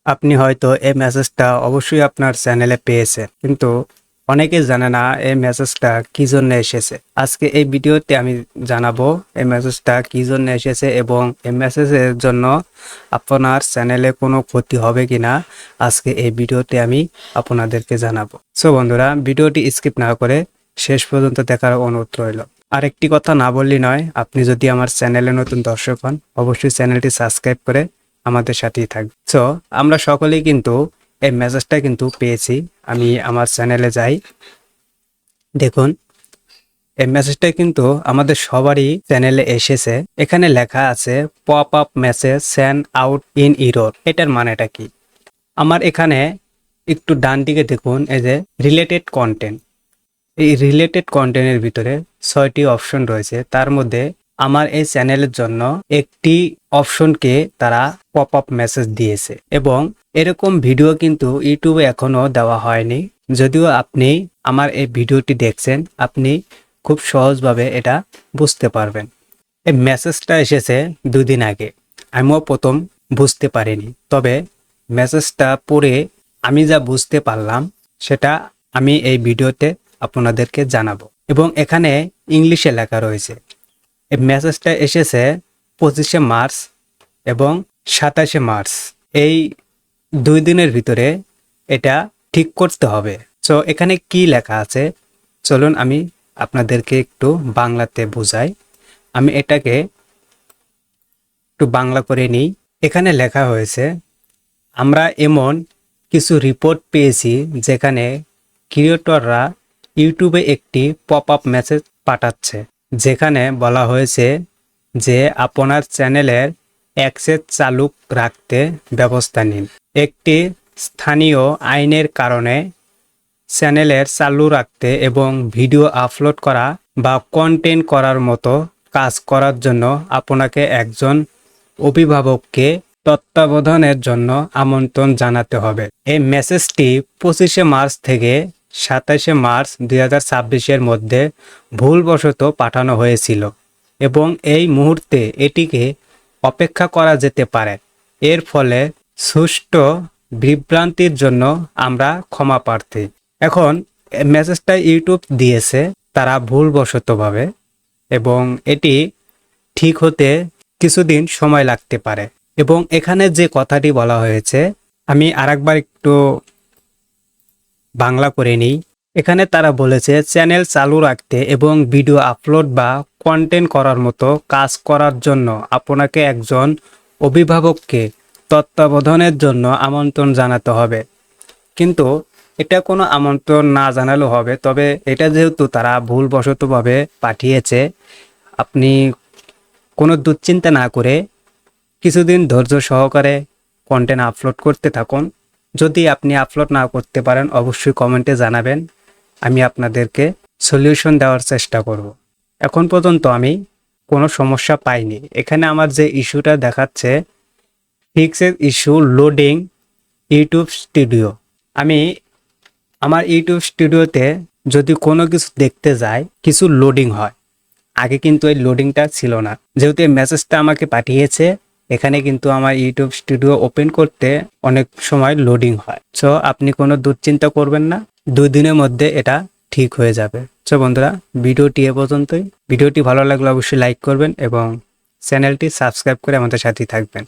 আপনি হয়তো এই মেসেজটা অবশ্যই আপনার চ্যানেলে পেয়েছেন, কিন্তু অনেকে জানে না এই মেসেজটা কি জন্য এসেছে। আজকে এই ভিডিওতে আমি জানাবো এই মেসেজটা কি জন্য এসেছে এবং এই মেসেজের জন্য আপনার চ্যানেলে কোনো ক্ষতি হবে কিনা আজকে এই ভিডিওতে আমি আপনাদেরকে জানাবো। সো বন্ধুরা, ভিডিওটি স্কিপ না করে শেষ পর্যন্ত দেখার অনুরোধ রইল। আরেকটি কথা না বললেই নয়, আপনি যদি আমার চ্যানেলে নতুন দর্শক হন অবশ্যই চ্যানেলটি সাবস্ক্রাইব করে আমাদের সাথেই থাকবে। সো আমরা সকলেই কিন্তু এই মেসেজটা কিন্তু পেয়েছি। আমি আমার চ্যানেলে যাই, দেখুন এই মেসেজটা কিন্তু আমাদের সবারই চ্যানেলে এসেছে। এখানে লেখা আছে pop up message send out in error. এটার মানেটা কি? আমার এখানে একটু ডান দিকে দেখুন, এই যে রিলেটেড কন্টেন্ট, এই রিলেটেড কন্টেন্টের ভিতরে 6টি অপশন রয়েছে। তার মধ্যে আমার এই চ্যানেলের জন্য একটি অপশনকে তারা পপ আপ মেসেজ দিয়েছে এবং এরকম ভিডিও কিন্তু ইউটিউবে এখনো দেওয়া হয়নি। যদিও আপনি আমার এই ভিডিওটি দেখছেন, আপনি খুব সহজভাবে এটা বুঝতে পারবেন। এই মেসেজটা এসেছে 2 দিন আগে। আমিও প্রথম বুঝতে পারিনি, তবে মেসেজটা পড়ে আমি যা বুঝতে পারলাম সেটা আমি এই ভিডিওতে আপনাদেরকে জানাবো। এবং এখানে ইংলিশে লেখা রয়েছে। এই মেসেজটা এসেছে 25শে মার্চ এবং 27শে মার্চ। এই 2 দিনের ভিতরে এটা ঠিক করতে হবে। সো এখানে কি লেখা আছে চলুন আমি আপনাদেরকে একটু বাংলাতে বোঝাই। আমি এটাকে একটু বাংলা করে নিই। এখানে লেখা হয়েছে, আমরা এমন কিছু রিপোর্ট পেয়েছি যেখানে ক্রিয়েটররা ইউটিউবে একটি পপ আপ মেসেজ পাঠাচ্ছে, যেখানে বলা হয়েছে যে আপনার চ্যানেলের অ্যাক্সেস চালু রাখতে ব্যবস্থা নিন। একটি স্থানীয় আইনের কারণে চ্যানেলের চালু রাখতে এবং ভিডিও আপলোড করা বা কন্টেন্ট করার মতো কাজ করার জন্য আপনাকে একজন অভিভাবককে তত্ত্বাবধানের জন্য আমন্ত্রণ জানাতে হবে। এই মেসেজটি 25শে মার্চ থেকে 27শে মার্চ 2026-এর মধ্যে ভুলবশত পাঠানো হয়েছিল এবং এই মুহূর্তে এটিকে অপেক্ষা করা যেতে পারে। এর ফলে সুষ্ঠু বিভ্রান্তির জন্য আমরা ক্ষমা প্রার্থী। এখন মেসেজটা ইউটিউব দিয়েছে তারা ভুলবশতভাবে, এবং এটি ঠিক হতে কিছুদিন সময় লাগতে পারে। এবং এখানে যে কথাটি বলা হয়েছে আমি আরেকবার একটু বাংলা করে নিই। এখানে তারা বলেছে চ্যানেল চালু রাখতে এবং ভিডিও আপলোড বা কন্টেন্ট করার মতো কাজ করার জন্য আপনাকে একজন অভিভাবককে তত্ত্বাবধানের জন্য আমন্ত্রণ জানাতে হবে। কিন্তু এটা কোনো আমন্ত্রণ না জানালেও হবে, তবে এটা যেহেতু তারা ভুলবশতভাবে পাঠিয়েছে, আপনি কোনো দুশ্চিন্তা না করে কিছুদিন ধৈর্য সহকারে কন্টেন্ট আপলোড করতে থাকুন। যদি আপনি আপলোড না করতে পারেন অবশ্যই কমেন্টে জানাবেন, আমি আপনাদেরকে সলিউশন দেওয়ার চেষ্টা করব। এখন পর্যন্ত আমি কোনো সমস্যা পাইনি। এখানে আমার যে ইস্যুটা দেখাচ্ছে fixed issue loading YouTube studio. আমি আমার ইউটিউব স্টুডিওতে যদি কোনো কিছু দেখতে যাই কিছু লোডিং হয়। আগে কিন্তু এই লোডিংটা ছিল না। যেহেতু এই মেসেজটা আমাকে পাঠিয়েছে, এখানে কিন্তু আমার ইউটিউব স্টুডিও ওপেন করতে অনেক সময় লোডিং হয়। সো আপনি কোনো দুশ্চিন্তা করবেন না, 2 দিনের মধ্যে এটা ঠিক হয়ে যাবে। সো বন্ধুরা, ভিডিওটি এ পর্যন্তই। ভিডিওটি ভালো লাগলে অবশ্যই লাইক করবেন এবং চ্যানেলটি সাবস্ক্রাইব করে আমাদের সাথেই থাকবেন।